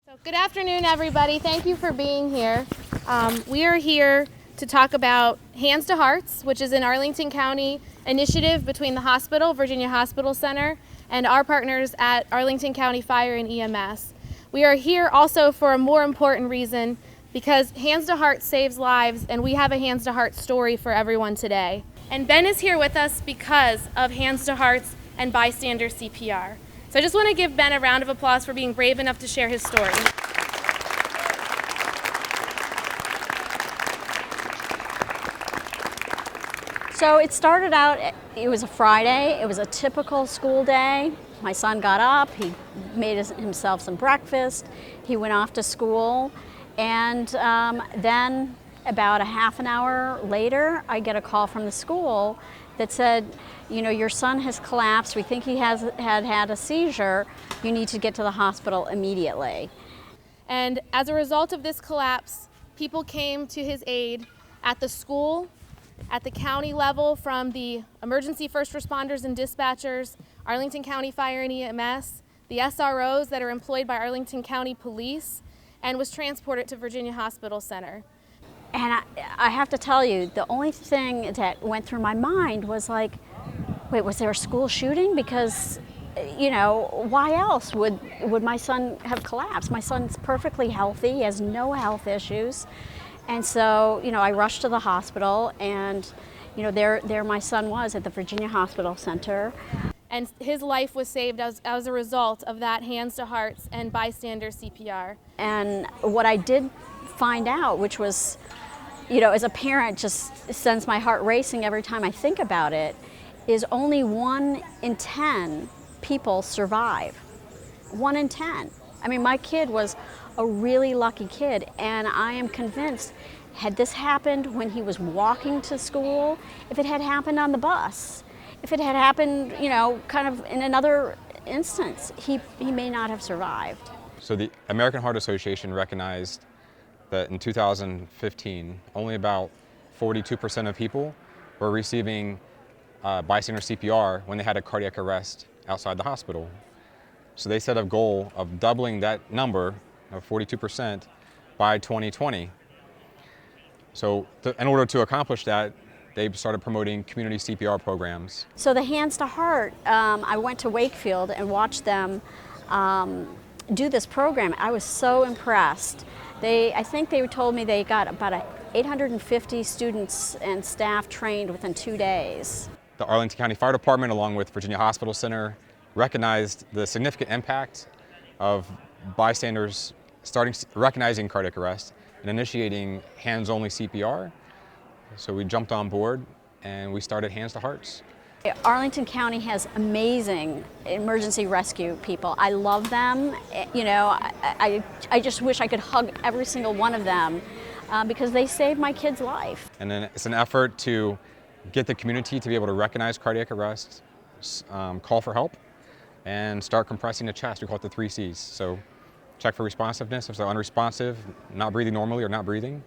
So good afternoon, everybody. Thank you for being here. We are here to talk about Hands2Hearts, which is an Arlington County initiative between the hospital, Virginia Hospital Center, and our partners at Arlington County Fire and EMS. We are here also for a more important reason, because Hands2Hearts saves lives, and we have a Hands2Hearts story for everyone today. And Ben is here with us because of Hands2Hearts and bystander CPR. So I just want to give Ben a round of applause for being brave enough to share his story. So it started out, it was a Friday, it was a typical school day. My son got up, he made himself some breakfast, he went off to school, and then about a half an hour later, I get a call from the school that said, you know, your son has collapsed, we think he had a seizure, you need to get to the hospital immediately. And as a result of this collapse, people came to his aid at the school, at the county level, from the emergency first responders and dispatchers, Arlington County Fire and EMS, the SROs that are employed by Arlington County Police, and was transported to Virginia Hospital Center. And I have to tell you, the only thing that went through my mind was like, wait, was there a school shooting? Because, you know, why else would my son have collapsed? My son's perfectly healthy, he has no health issues. And so, you know, I rushed to the hospital, and, you know, there my son was at the Virginia Hospital Center. And his life was saved as a result of that Hands2Hearts and bystander CPR. And what I did find out, which was, you know, as a parent, just sends my heart racing every time I think about it, is only 1 in 10 people survive. 1 in 10. I mean, my kid was a really lucky kid, and I am convinced, had this happened when he was walking to school, if it had happened on the bus, if it had happened, you know, kind of in another instance, he may not have survived. So the American Heart Association recognized that in 2015, only about 42% of people were receiving bystander CPR when they had a cardiac arrest outside the hospital. So they set a goal of doubling that number of 42% by 2020. So in order to accomplish that, they started promoting community CPR programs. So the Hands2Heart, I went to Wakefield and watched them do this program. I was so impressed. I think they told me they got about 850 students and staff trained within 2 days. The Arlington County Fire Department, along with Virginia Hospital Center, recognized the significant impact of bystanders recognizing cardiac arrest and initiating hands-only CPR. So we jumped on board and we started Hands2Hearts. Arlington County has amazing emergency rescue people. I love them. You know, I just wish I could hug every single one of them because they saved my kid's life. And then it's an effort to get the community to be able to recognize cardiac arrest, call for help, and start compressing the chest. We call it the 3 C's. So check for responsiveness. If they're unresponsive, not breathing normally or not breathing,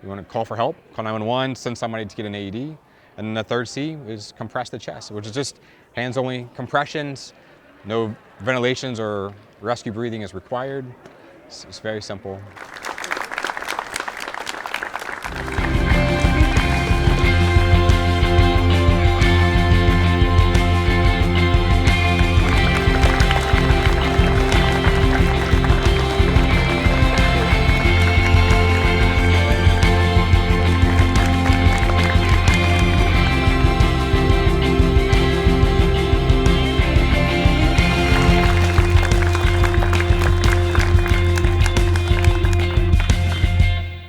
you want to call for help, call 911, send somebody to get an AED. And then the 3rd C is compress the chest, which is just hands-only compressions. No ventilations or rescue breathing is required. It's very simple.